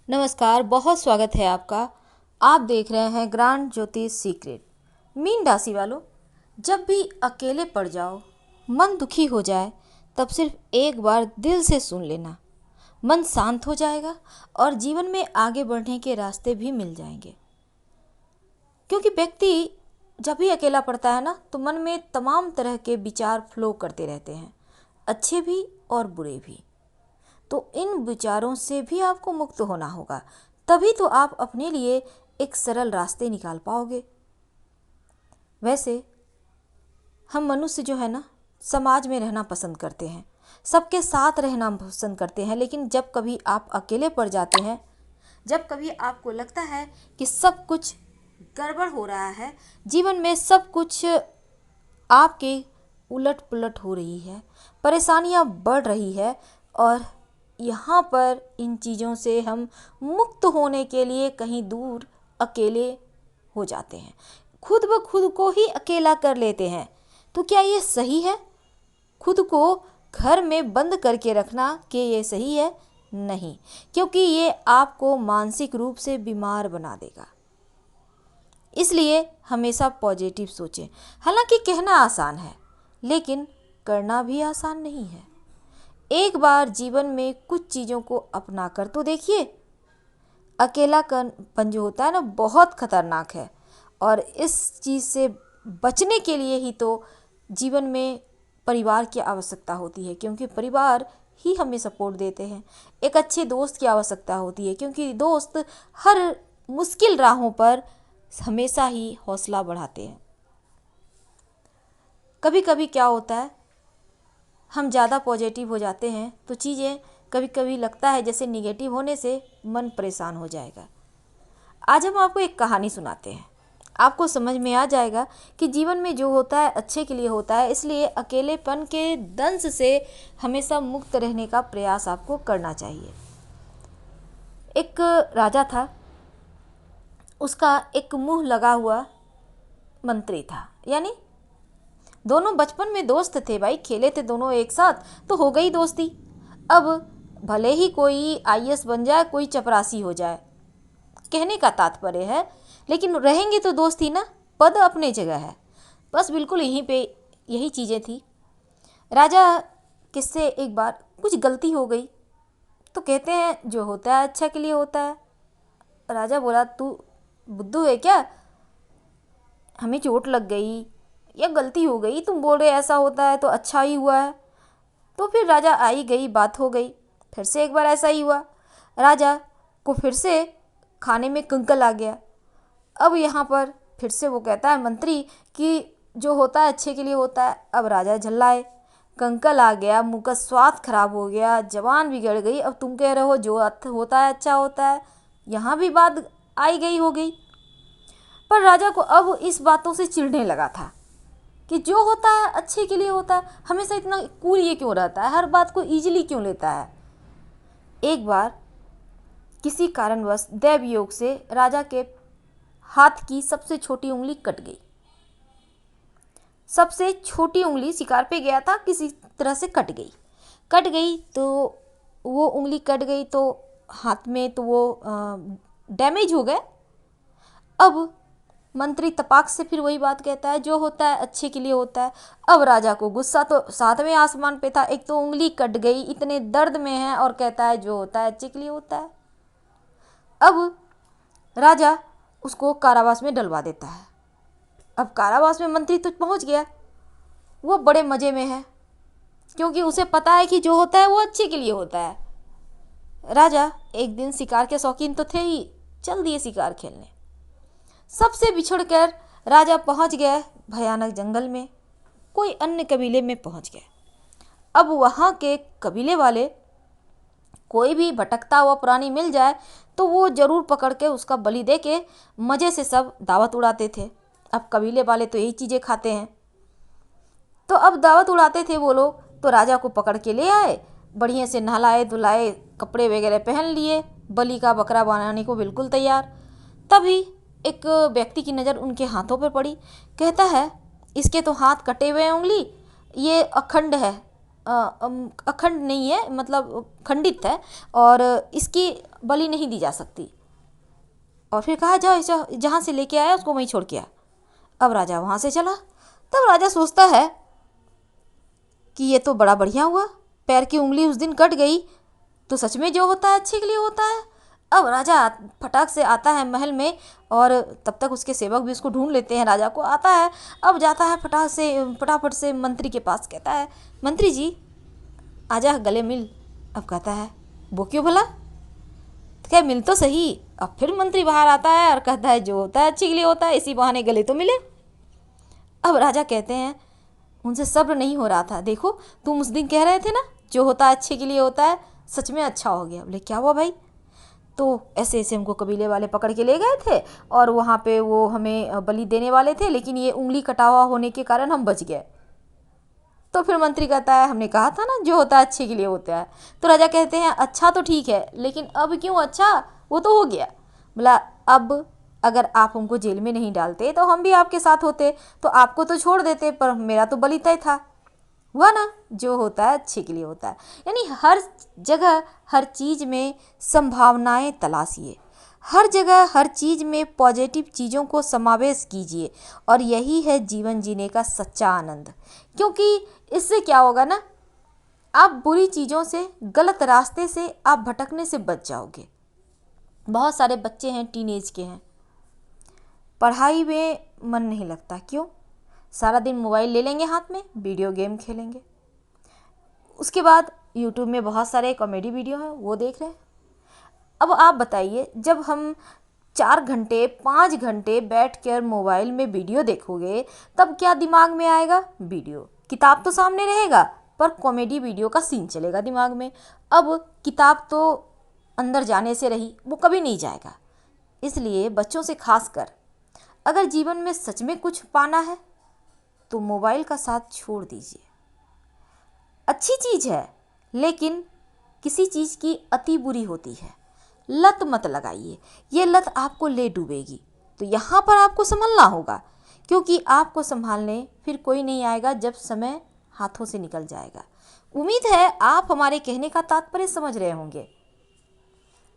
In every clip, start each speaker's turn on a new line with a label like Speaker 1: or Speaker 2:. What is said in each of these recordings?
Speaker 1: नमस्कार, बहुत स्वागत है आपका। आप देख रहे हैं ग्रांड ज्योतिष सीक्रेट। मीन राशि वालों, जब भी अकेले पड़ जाओ, मन दुखी हो जाए, तब सिर्फ एक बार दिल से सुन लेना। मन शांत हो जाएगा और जीवन में आगे बढ़ने के रास्ते भी मिल जाएंगे। क्योंकि व्यक्ति जब भी अकेला पड़ता है ना, तो मन में तमाम तरह के विचार फ्लो करते रहते हैं, अच्छे भी और बुरे भी। तो इन विचारों से भी आपको मुक्त होना होगा, तभी तो आप अपने लिए एक सरल रास्ते निकाल पाओगे। वैसे हम मनुष्य जो है ना, समाज में रहना पसंद करते हैं, सबके साथ रहना पसंद करते हैं। लेकिन जब कभी आप अकेले पड़ जाते हैं, जब कभी आपको लगता है कि सब कुछ गड़बड़ हो रहा है, जीवन में सब कुछ आपके उलट पुलट हो रही है, परेशानियां बढ़ रही है, और यहाँ पर इन चीज़ों से हम मुक्त होने के लिए कहीं दूर अकेले हो जाते हैं, खुद ब खुद को ही अकेला कर लेते हैं। तो क्या ये सही है? खुद को घर में बंद करके रखना, कि ये सही है? नहीं, क्योंकि ये आपको मानसिक रूप से बीमार बना देगा। इसलिए हमेशा पॉजिटिव सोचें। हालांकि कहना आसान है, लेकिन करना भी आसान नहीं है। एक बार जीवन में कुछ चीज़ों को अपना कर तो देखिए। अकेलापन जो होता है ना, बहुत खतरनाक है, और इस चीज़ से बचने के लिए ही तो जीवन में परिवार की आवश्यकता होती है, क्योंकि परिवार ही हमें सपोर्ट देते हैं। एक अच्छे दोस्त की आवश्यकता होती है, क्योंकि दोस्त हर मुश्किल राहों पर हमेशा ही हौसला बढ़ाते हैं। कभी कभी क्या होता है, हम ज़्यादा पॉजिटिव हो जाते हैं तो चीज़ें कभी कभी लगता है जैसे निगेटिव होने से मन परेशान हो जाएगा। आज हम आपको एक कहानी सुनाते हैं, आपको समझ में आ जाएगा कि जीवन में जो होता है अच्छे के लिए होता है। इसलिए अकेलेपन के दंश से हमेशा मुक्त रहने का प्रयास आपको करना चाहिए। एक राजा था, उसका एक मुंह लगा हुआ मंत्री था। यानी दोनों बचपन में दोस्त थे भाई, खेले थे दोनों एक साथ, तो हो गई दोस्ती। अब भले ही कोई आईएएस बन जाए, कोई चपरासी हो जाए, कहने का तात्पर्य है, लेकिन रहेंगे तो दोस्त ही ना, पद अपने जगह है। बस बिल्कुल यहीं पे यही चीज़ें थी। राजा किससे एक बार कुछ गलती हो गई, तो कहते हैं जो होता है अच्छा के लिए होता है। राजा बोला, तू बुद्धू है क्या? हमें चोट लग गई या गलती हो गई, तुम बोल रहे ऐसा होता है तो अच्छा ही हुआ है। तो फिर राजा आई गई, बात हो गई। फिर से एक बार ऐसा ही हुआ, राजा को फिर से खाने में कंकल आ गया। अब यहाँ पर फिर से वो कहता है मंत्री कि जो होता है अच्छे के लिए होता है। अब राजा झल्लाए, कंकल आ गया, मुंह का स्वाद खराब हो गया, जबान बिगड़ गई। अब तुम कह रहे हो जो होता है अच्छा होता है, यहाँ भी बात आई गई हो गई। पर राजा को अब इस बातों से चिढ़ने लगा था कि जो होता है अच्छे के लिए होता है, हमेशा इतना कूल ये क्यों रहता है, हर बात को इजीली क्यों लेता है। एक बार किसी कारणवश दैव योग से राजा के हाथ की सबसे छोटी उंगली कट गई। सबसे छोटी उंगली शिकार पे गया था, किसी तरह से कट गई तो वो उंगली कट गई तो हाथ में तो वो डैमेज हो गए। अब मंत्री तपाक से फिर वही बात कहता है, जो होता है अच्छे के लिए होता है। अब राजा को गुस्सा तो सातवें आसमान पे था, एक तो उंगली कट गई, इतने दर्द में है, और कहता है जो होता है अच्छे के लिए होता है। अब राजा उसको कारावास में डलवा देता है। अब कारावास में मंत्री तो पहुंच गया, वो बड़े मज़े में है, क्योंकि उसे पता है कि जो होता है वो अच्छे के लिए होता है। राजा एक दिन शिकार के शौकीन तो थे ही, चल दिए शिकार खेलने। सबसे बिछुड़कर राजा पहुंच गया भयानक जंगल में, कोई अन्य कबीले में पहुंच गया। अब वहाँ के कबीले वाले कोई भी भटकता हुआ प्राणी मिल जाए तो वो जरूर पकड़ के उसका बलि दे के मज़े से सब दावत उड़ाते थे। अब कबीले वाले तो यही चीज़ें खाते हैं, तो अब दावत उड़ाते थे वो लोग। तो राजा को पकड़ के ले आए, बढ़िया से नहलाए धुलाए, कपड़े वगैरह पहन लिए, बलि का बकरा बनाने को बिल्कुल तैयार। तभी एक व्यक्ति की नज़र उनके हाथों पर पड़ी। कहता है, इसके तो हाथ कटे हुए हैं, उंगली ये अखंड है, अखंड नहीं है, मतलब खंडित है, और इसकी बलि नहीं दी जा सकती। और फिर कहा जाओ जहाँ से लेके आया उसको वहीं छोड़ के आ। अब राजा वहाँ से चला। तब राजा सोचता है कि ये तो बड़ा बढ़िया हुआ, पैर की उंगली उस दिन कट गई तो सच में जो होता है अच्छे के लिए होता है। अब राजा फटाक से आता है महल में, और तब तक उसके सेवक भी उसको ढूंढ लेते हैं। राजा को आता है, अब जाता है फटाफट से मंत्री के पास, कहता है मंत्री जी आजा गले मिल। अब कहता है वो क्यों भला? तो क्या मिल तो सही। अब फिर मंत्री बाहर आता है और कहता है जो होता है अच्छे के लिए होता है, इसी बहाने गले तो मिले। अब राजा कहते हैं उनसे सब्र नहीं हो रहा था, देखो तुम उस दिन कह रहे थे ना जो होता है अच्छे के लिए होता है, सच में अच्छा हो गया। बोले क्या हुआ भाई? तो ऐसे ऐसे हमको कबीले वाले पकड़ के ले गए थे और वहाँ पे वो हमें बलि देने वाले थे, लेकिन ये उंगली कटा हुआ होने के कारण हम बच गए। तो फिर मंत्री कहता है हमने कहा था ना जो होता है अच्छे के लिए होता है। तो राजा कहते हैं अच्छा तो ठीक है, लेकिन अब क्यों अच्छा? वो तो हो गया। बोला अब अगर आप हमको जेल में नहीं डालते तो हम भी आपके साथ होते, तो आपको तो छोड़ देते, पर मेरा तो बलि तय था। हुआ ना, जो होता है अच्छे के लिए होता है। यानी हर जगह हर चीज़ में संभावनाएं तलाशिए, हर जगह हर चीज़ में पॉजिटिव चीज़ों को समावेश कीजिए, और यही है जीवन जीने का सच्चा आनंद। क्योंकि इससे क्या होगा ना, आप बुरी चीज़ों से, गलत रास्ते से आप भटकने से बच जाओगे। बहुत सारे बच्चे हैं, टीनेज के हैं, पढ़ाई में मन नहीं लगता, क्यों? सारा दिन मोबाइल ले लेंगे हाथ में, वीडियो गेम खेलेंगे। उसके बाद यूट्यूब में बहुत सारे कॉमेडी वीडियो हैं, वो देख रहे हैं। अब आप बताइए, जब हम 4 घंटे 5 घंटे बैठ कर मोबाइल में वीडियो देखोगे, तब क्या दिमाग में आएगा? वीडियो। किताब तो सामने रहेगा, पर कॉमेडी वीडियो का सीन चलेगा दिमाग में। अब किताब तो अंदर जाने से रही, वो कभी नहीं जाएगा। इसलिए बच्चों से खास कर अगर जीवन में सच में कुछ पाना है तो मोबाइल का साथ छोड़ दीजिए। अच्छी चीज़ है, लेकिन किसी चीज़ की अति बुरी होती है। लत मत लगाइए, ये लत आपको ले डूबेगी। तो यहाँ पर आपको संभलना होगा, क्योंकि आपको संभालने फिर कोई नहीं आएगा जब समय हाथों से निकल जाएगा। उम्मीद है आप हमारे कहने का तात्पर्य समझ रहे होंगे।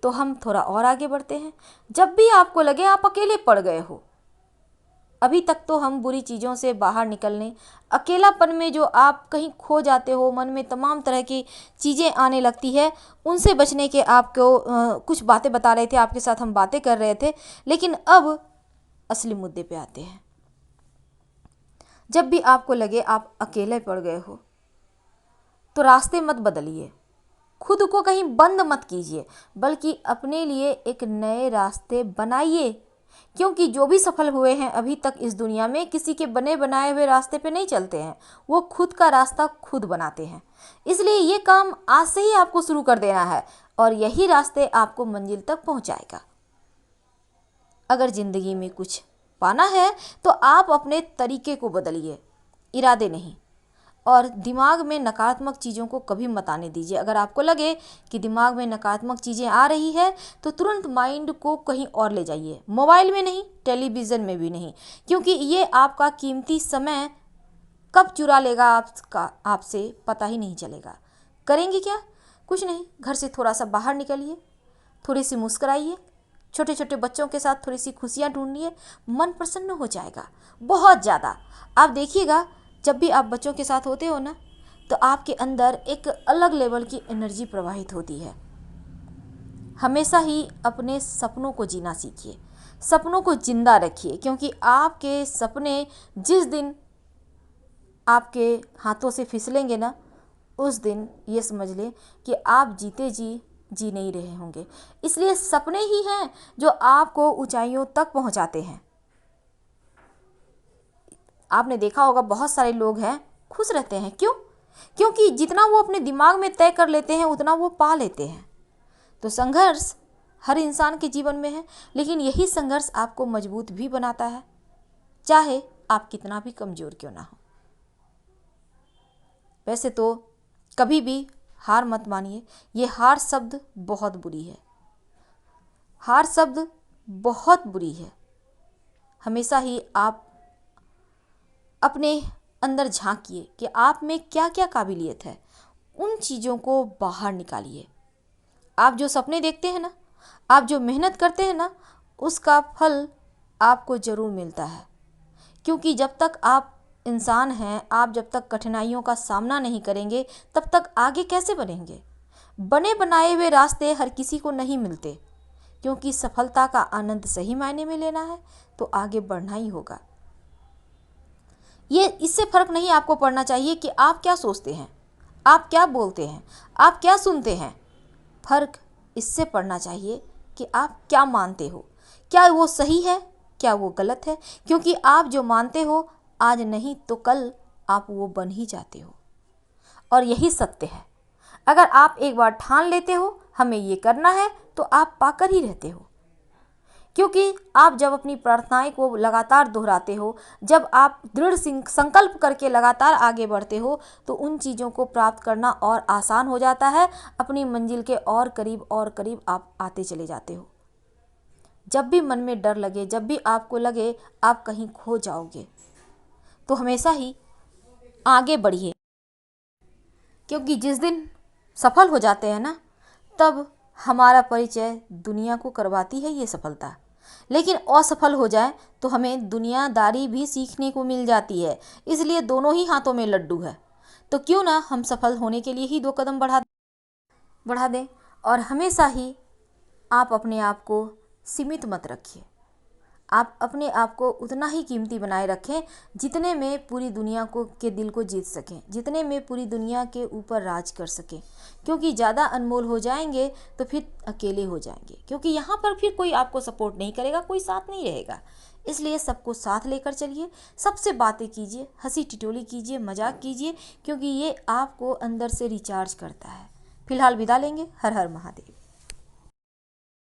Speaker 1: तो हम थोड़ा और आगे बढ़ते हैं। जब भी आपको लगे आप अकेले पड़ गए हो, अभी तक तो हम बुरी चीज़ों से बाहर निकलने, अकेलापन में जो आप कहीं खो जाते हो, मन में तमाम तरह की चीज़ें आने लगती है, उनसे बचने के आपको कुछ बातें बता रहे थे, आपके साथ हम बातें कर रहे थे। लेकिन अब असली मुद्दे पे आते हैं। जब भी आपको लगे आप अकेले पड़ गए हो, तो रास्ते मत बदलिए, खुद को कहीं बंद मत कीजिए, बल्कि अपने लिए एक नए रास्ते बनाइए। क्योंकि जो भी सफल हुए हैं अभी तक इस दुनिया में, किसी के बने बनाए हुए रास्ते पे नहीं चलते हैं, वो खुद का रास्ता खुद बनाते हैं। इसलिए ये काम आज से ही आपको शुरू कर देना है, और यही रास्ते आपको मंजिल तक पहुंचाएगा। अगर ज़िंदगी में कुछ पाना है तो आप अपने तरीके को बदलिए, इरादे नहीं। और दिमाग में नकारात्मक चीज़ों को कभी मत आने दीजिए। अगर आपको लगे कि दिमाग में नकारात्मक चीज़ें आ रही है, तो तुरंत माइंड को कहीं और ले जाइए। मोबाइल में नहीं, टेलीविज़न में भी नहीं, क्योंकि ये आपका कीमती समय कब चुरा लेगा आपसे पता ही नहीं चलेगा। करेंगे क्या? कुछ नहीं, घर से थोड़ा सा बाहर निकलिए, थोड़ी सी मुस्कुराइए, छोटे छोटे बच्चों के साथ थोड़ी सी खुशियाँ ढूंढिए, मन प्रसन्न हो जाएगा बहुत ज़्यादा। आप देखिएगा, जब भी आप बच्चों के साथ होते हो ना, तो आपके अंदर एक अलग लेवल की एनर्जी प्रवाहित होती है। हमेशा ही अपने सपनों को जीना सीखिए, सपनों को जिंदा रखिए, क्योंकि आपके सपने जिस दिन आपके हाथों से फिसलेंगे ना, उस दिन ये समझ लें कि आप जीते जी नहीं रहे होंगे। इसलिए सपने ही हैं जो आपको ऊंचाइयों तक पहुंचाते हैं। आपने देखा होगा बहुत सारे लोग हैं खुश रहते हैं, क्यों? क्योंकि जितना वो अपने दिमाग में तय कर लेते हैं उतना वो पा लेते हैं। तो संघर्ष हर इंसान के जीवन में है, लेकिन यही संघर्ष आपको मजबूत भी बनाता है, चाहे आप कितना भी कमज़ोर क्यों ना हो। वैसे तो कभी भी हार मत मानिए, ये हार शब्द बहुत बुरी है, हार शब्द बहुत बुरी है। हमेशा ही आप अपने अंदर झांकिए कि आप में क्या क्या काबिलियत है, उन चीज़ों को बाहर निकालिए। आप जो सपने देखते हैं ना, आप जो मेहनत करते हैं ना, उसका फल आपको ज़रूर मिलता है। क्योंकि जब तक आप इंसान हैं, आप जब तक कठिनाइयों का सामना नहीं करेंगे, तब तक आगे कैसे बढ़ेंगे। बने बनाए हुए रास्ते हर किसी को नहीं मिलते, क्योंकि सफलता का आनंद सही मायने में लेना है तो आगे बढ़ना ही होगा। ये इससे फर्क नहीं आपको पड़ना चाहिए कि आप क्या सोचते हैं, आप क्या बोलते हैं, आप क्या सुनते हैं। फर्क इससे पड़ना चाहिए कि आप क्या मानते हो, क्या वो सही है, क्या वो गलत है। क्योंकि आप जो मानते हो, आज नहीं तो कल आप वो बन ही जाते हो। और यही सत्य है। अगर आप एक बार ठान लेते हो हमें ये करना है, तो आप पाकर ही रहते हो। क्योंकि आप जब अपनी प्रार्थनाएं को लगातार दोहराते हो, जब आप दृढ़ संकल्प करके लगातार आगे बढ़ते हो, तो उन चीज़ों को प्राप्त करना और आसान हो जाता है। अपनी मंजिल के और करीब आप आते चले जाते हो। जब भी मन में डर लगे, जब भी आपको लगे आप कहीं खो जाओगे, तो हमेशा ही आगे बढ़िए। क्योंकि जिस दिन सफल हो जाते हैं ना, तब हमारा परिचय दुनिया को करवाती है ये सफलता। लेकिन असफल हो जाए तो हमें दुनियादारी भी सीखने को मिल जाती है। इसलिए दोनों ही हाथों में लड्डू है। तो क्यों ना हम सफल होने के लिए ही 2 कदम बढ़ा दें। और हमेशा ही आप अपने आप को सीमित मत रखिए। आप अपने आप को उतना ही कीमती बनाए रखें जितने में पूरी दुनिया के दिल को जीत सकें, जितने में पूरी दुनिया के ऊपर राज कर सकें। क्योंकि ज़्यादा अनमोल हो जाएंगे तो फिर अकेले हो जाएंगे। क्योंकि यहाँ पर फिर कोई आपको सपोर्ट नहीं करेगा, कोई साथ नहीं रहेगा। इसलिए सबको साथ लेकर चलिए, सबसे बातें कीजिए, हंसी टिटोली कीजिए, मजाक कीजिए, क्योंकि ये आपको अंदर से रिचार्ज करता है। फिलहाल विदा लेंगे। हर हर महादेव।